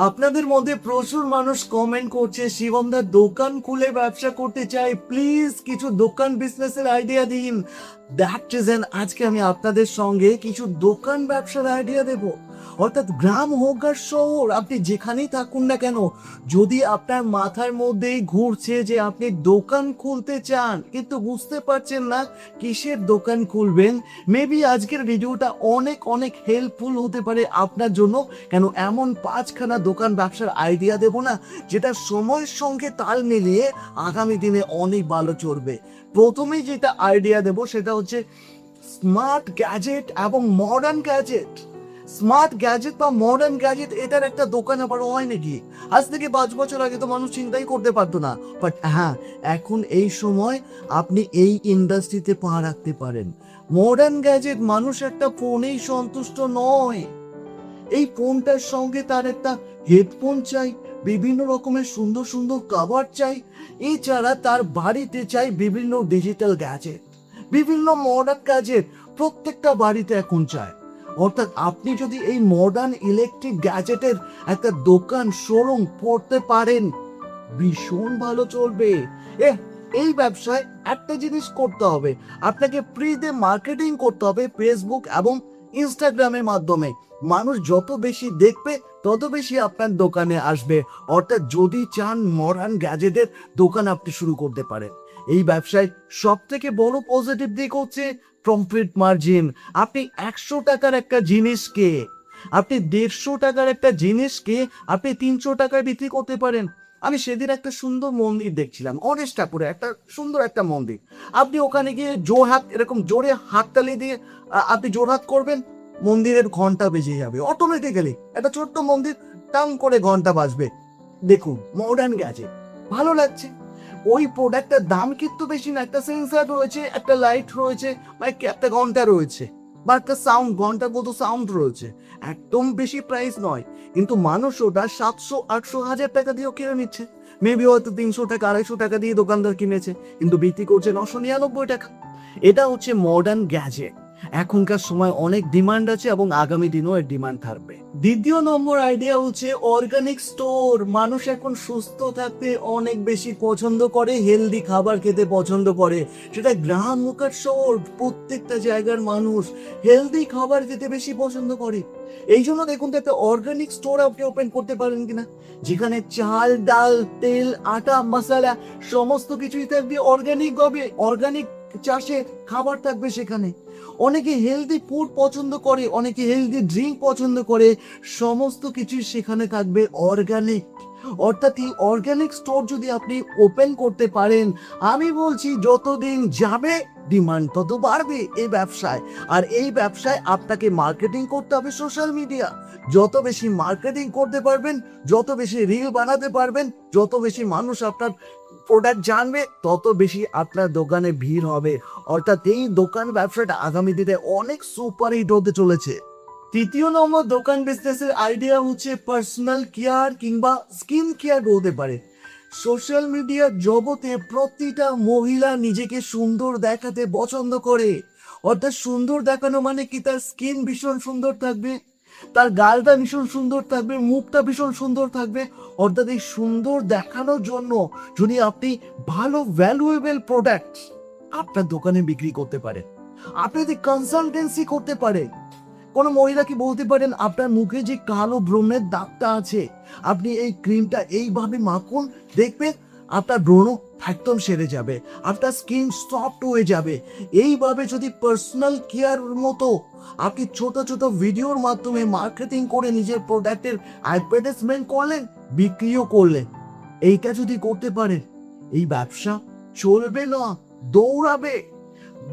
আপনাদের মধ্যে প্রচুর মানুষ কমেন্ট করছে শিবমদার দোকান খুলে ব্যবসা করতে চাই, প্লিজ কিছু দোকান বিজনেসের আইডিয়া দিন। দ্যাট রিজন আজকে আমি আপনাদের সঙ্গে কিছু দোকান ব্যবসার আইডিয়া দেব। অর্থাৎ গ্রাম হোক আর শহর, আপনি যেখানেই থাকুন না কেন, যদি আপনার মাথার মধ্যেই ঘুরছে যে আপনি দোকান খুলতে চান কিন্তু বুঝতে পারছেন না কিসের দোকান খুলবেন, মেবি আজকের ভিডিওটা অনেক অনেক হেল্পফুল হতে পারে আপনার জন্য। কেন এমন 5খানা দোকান ব্যবসার আইডিয়া দেব না, যেটা সময়ের সঙ্গে তাল মিলিয়ে আগামী দিনে অনেক ভালো চলবে। প্রথমেই যেটা আইডিয়া দেব সেটা হচ্ছে স্মার্ট গ্যাজেট এবং মডার্ন গ্যাজেট। স্মার্ট গ্যাজেট বা মডার্ন গ্যাজেট, এটার একটা দোকান আবার হয় নাকি? আজ থেকে 5 বছর আগে তো মানুষ চিন্তাই করতে পারতো না, বাট হ্যাঁ, এখন এই সময় আপনি এই ইন্ডাস্ট্রিতে পা রাখতে পারেন। মডার্ন গ্যাজেট, মানুষ একটা ফোনেই সন্তুষ্ট নয়, এই ফোনটার সঙ্গে তার একটা হেডফোন চাই, বিভিন্ন রকমের সুন্দর সুন্দর কভার চাই, এছাড়া তার বাড়িতে চাই বিভিন্ন ডিজিটাল গ্যাজেট, বিভিন্ন মডার্ন গ্যাজেট প্রত্যেকটা বাড়িতে এখন চায়। অর্থাৎ আপনি যদি এই মডার্ন ইলেকট্রিক গ্যাজেটের একটা দোকান শোরুম করতে পারেন, ভীষণ ভালো চলবে। এই ব্যবসায় একটা জিনিস করতে হবে, আপনাকে ফ্রিতে মার্কেটিং করতে হবে ফেসবুক এবং ইনস্টাগ্রামের মাধ্যমে। মানুষ যত বেশি দেখবে তত বেশি আপনার দোকানে আসবে। অর্থাৎ যদি চান মডার্ন গ্যাজেটের দোকান আপনি শুরু করতে পারেন। এই ব্যবসায় সব থেকে বড় পজিটিভ দিক হচ্ছে প্রফিট মার্জিন। আপনি 100 টাকার একটা জিনিসকে, আপনি 150 টাকার একটা জিনিসকে আপনি 300 টাকায় বিক্রি করতে পারেন। আমি সেদিন একটা সুন্দর মন্দির দেখছিলাম, অনেস্টাপুরে একটা সুন্দর একটা মন্দির। আপনি ওখানে গিয়ে জোরহাত, এরকম জোরে হাততালি দিয়ে আপনি জোরহাত করবেন, মন্দিরের ঘন্টা বেজে যাবে অটোমেটিক্যালি। একটা ছোট্ট মন্দির, টাং করে ঘন্টা বাজবে। দেখুন, মডার্ন গ্যাজেট ভালো লাগছে। ওই প্রোডাক্টটার দাম কিন্তু বেশি না, একটা সেন্সার রয়েছে, একটা লাইট রয়েছে, বা একটা ঘন্টা রয়েছে, বা একটা সাউন্ড, ঘন্টার মতো সাউন্ড রয়েছে, একদম বেশি প্রাইস নয়। কিন্তু মানুষ ওটা 700, 800, 1000 টাকা দিয়েও কিনে নিচ্ছে। মেবি হয়তো 300 টাকা, 250 টাকা দিয়ে দোকানদার কিনেছে, কিন্তু বিক্রি করছে 999 টাকা। এটা হচ্ছে মডার্ন গ্যাজেট। এখনকার সময় অনেক ডিমান্ড আছে এবং আগামী দিনেও এর ডিমান্ড থাকবে। দ্বিতীয় নম্বর আইডিয়া হচ্ছে অর্গানিক স্টোর। মানুষ এখন সুস্থ থাকতে অনেক বেশি পছন্দ করে, হেলদি খাবার খেতে পছন্দ করে। সেটা গ্রাম হোক আর শহর, প্রত্যেকটা জায়গার মানুষ হেলদি খাবার খেতে বেশি পছন্দ করে। এই জন্য দেখুন তো, একটা অর্গানিক স্টোর আপনি ওপেন করতে পারেন কিনা, যেখানে চাল, ডাল, তেল, আটা, মশলা সমস্ত কিছুই থাকবে অর্গানিক ভাবে, অর্গানিক চাষে খাবার থাকবে সেখানে। অনেকে হেলদি ফুড পছন্দ করে, অনেকে হেলদি ড্রিঙ্ক পছন্দ করে, সমস্ত কিছু সেখানে থাকবে অর্গানিক। অর্থাৎ এই অর্গানিক স্টোর যদি আপনি ওপেন করতে পারেন, আমি বলছি যতদিন যাবে ডিমান্ড তত বাড়বে এই ব্যবসায়। আর এই ব্যবসায় আপনাকে মার্কেটিং করতে হবে সোশ্যাল মিডিয়া। যত বেশি মার্কেটিং করতে পারবেন, যত বেশি রিল বানাতে পারবেন, যত বেশি মানুষ আপনার প্রোডাক্ট জানবে, তত বেশি আপনার দোকানে ভিড় হবে। অর্থাৎ এই দোকান ব্যবসাটা আগামী দিনে অনেক সুপার হিট হতে চলেছে। তৃতীয় নম্বর দোকান বিজনেসের আইডিয়া হচ্ছে পার্সোনাল কেয়ার কিংবা স্কিন কেয়ার বলতে পারে। সোশ্যাল মিডিয়ার জগতে প্রতিটা মহিলা নিজেকে সুন্দর দেখাতে পছন্দ করে। অর্থাৎ সুন্দর দেখানো মানে কি, তার স্কিন ভীষণ সুন্দর থাকবে, তার গালটা ভীষণ সুন্দর থাকবে, মুখটা ভীষণ সুন্দর থাকবে। অর্থাৎ এই সুন্দর দেখানোর জন্য যদি আপনি ভালো ভ্যালুয়েবল প্রোডাক্ট আপনার দোকানে বিক্রি করতে পারেন, আপনি যদি কনসালটেন্সি করতে পারেন, কোনো মহিলাকে বলতে পারেন আপনার মুখে যে কালো ব্রণের দাগটা আছে, আপনি এই ক্রিমটা এইভাবে মাখুন, দেখবেন আপনার ব্রণ একদম সেরে যাবে, আপনার স্কিন সফট হয়ে যাবে। এইভাবে যদি পার্সোনাল কেয়ার মতো আপনি ছোট ছোট ভিডিওর মাধ্যমে মার্কেটিং করে নিজের প্রোডাক্টের অ্যাডভার্টাইজমেন্ট করলেন, বিক্রিও করলেন, এইটা যদি করতে পারেন, এই ব্যবসা চলবে না, দৌড়াবে,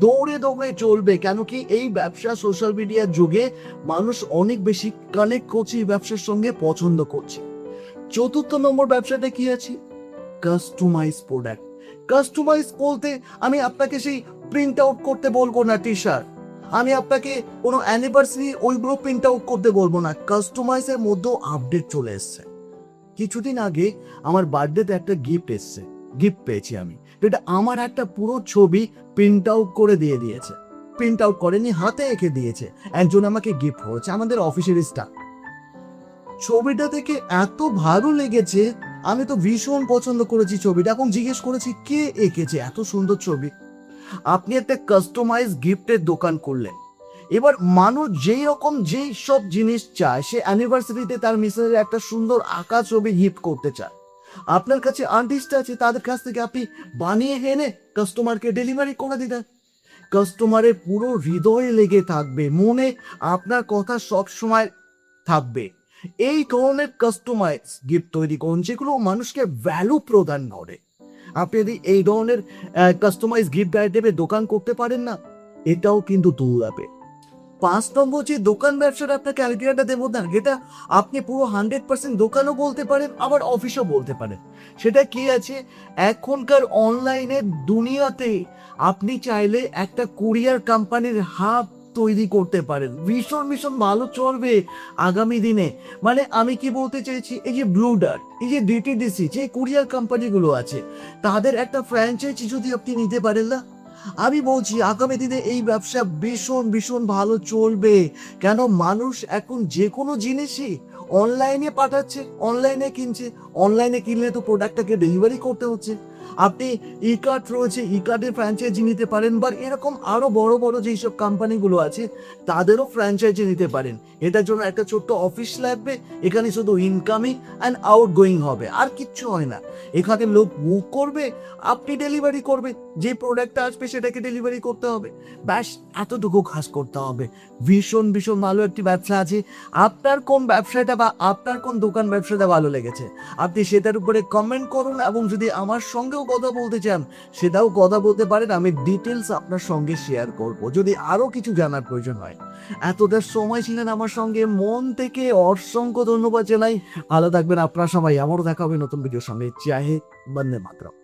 দৌড়ে দৌড়ে চলবে। কেন কি, এই ব্যবসা সোশ্যাল মিডিয়ার যুগে মানুষ অনেক বেশি কানেক্ট করছে, এই ব্যবসার সঙ্গে পছন্দ করছে। চতুর্থ নম্বর ব্যবসাটা কি আছে, কাস্টমাইজ প্রোডাক্ট। কাস্টমাইজ বলতে আমি আপনাকে সেই প্রিন্ট আউট করতে বলবো না টি শার্ট, আমি আপনাকে কোনো অ্যানিভার্সারি ওইগুলো প্রিন্ট আউট করতে বলবো না। কাস্টমাইজের মধ্যেও আপডেট চলে এসছে। কিছুদিন আগে আমার বার্থডেতে একটা গিফট পেয়েছি আমি, যেটা আমার একটা পুরো ছবি প্রিন্ট আউট করে দিয়ে দিয়েছে। প্রিন্ট আউট করেনি, হাতে এঁকে দিয়েছে, একজন আমাকে গিফট করেছে, আমাদের অফিসের স্টাফ। ছবিটা দেখে এত ভালো লেগেছে, আমি তো ভীষণ পছন্দ করেছি ছবিটা। এখন জিজ্ঞেস করেছি কে এঁকেছে এত সুন্দর ছবি। আপনি একটা কাস্টমাইজ গিফটের দোকান করলেন, এবার মানুষ যেই রকম যেই সব জিনিস চায়, সে অ্যানিভার্সারিতে তার মিসেসের একটা সুন্দর আঁকা ছবি গিফট করতে চায়। আপনার কাছে আর্টিস্ট আছে, তাদের কাছ থেকে আপনি বানিয়ে এনে কাস্টমারকে ডেলিভারি করে দিলেন। কাস্টমারের পুরো হৃদয়ে লেগে থাকবে, মনে আপনার কথা সব সময় থাকবে। এই ধরনের কাস্টমাইজ গিফট তৈরি করুন যেগুলো মানুষকে ভ্যালু প্রদান করে। আপনি যদি এই ধরনের কাস্টমাইজ গিফট আইটেমের দোকান করতে পারেন না, এটাও কিন্তু দৌড়াবে। 5 নম্বর যে দোকান ব্যবসাটা আপনাকে আইডিয়াটা দেবো না, যেটা আপনি পুরো 100% দোকানও বলতে পারেন, আবার অফিসও বলতে পারেন। সেটা কি আছে, এখনকার অনলাইনের দুনিয়াতে আপনি চাইলে একটা কুরিয়ার কোম্পানির হাব তৈরি করতে পারেন, ভীষণ ভীষণ ভালো চলবে আগামী দিনে। মানে আমি কি বলতে চাইছি, এই যে ব্লু ডার্ট, এই যে ডিটিডিসি, যে কুরিয়ার কোম্পানিগুলো আছে, তাদের একটা ফ্র্যাঞ্চাইজি যদি আপনি নিতে পারেন না, আমি বলছি আগামী দিনে এই ব্যবসা ভীষণ ভীষণ ভালো চলবে। কেন, মানুষ এখন যে কোনো জিনিসই অনলাইনে পাঠাচ্ছে, অনলাইনে কিনছে। অনলাইনে কিনলে তো প্রোডাক্টটাকে ডেলিভারি করতে হচ্ছে। আপনি ই কার্ড রয়েছে, ই কার্ডের ফ্র্যাঞ্চাইজি নিতে পারেন, বা এরকম আরো বড় বড় যেই সব কোম্পানিগুলো আছে তাদেরও ফ্র্যাঞ্চাইজি নিতে পারেন। এটার জন্য একটা ছোট্ট অফিস লাগবে, এখানে শুধু ইনকামিং অ্যান্ড আউট গোয়িং হবে, আর কিচ্ছু হয় না। এখানে লোক বুক করবে, আপনি ডেলিভারি করবে, যে প্রোডাক্টটা আসবে সেটাকে ডেলিভারি করতে হবে, ব্যাস এতটুকু কাজ করতে হবে। ভীষণ ভীষণ ভালো একটি ব্যবসা আছে। আপনার কোন ব্যবসাটা বা আপনার কোন দোকান ব্যবসাটা ভালো লেগেছে, আপনি সেটার উপরে কমেন্ট করুন, এবং যদি আমার সঙ্গেও কথা বলতে চান সেটাও কথা বলতে পারেন। আমি ডিটেলস আপনার সঙ্গে শেয়ার করব যদি আরও কিছু জানার প্রয়োজন হয়। এতটা সময় ছিলেন আমার সঙ্গে, মন থেকে অসংখ্য ধন্যবাদ জানাই। ভালো থাকবেন আপনারা সবাই, আমারও দেখা হবে নতুন ভিডিওর সঙ্গে। জয় হিন্দ, বন্দে মাতরম।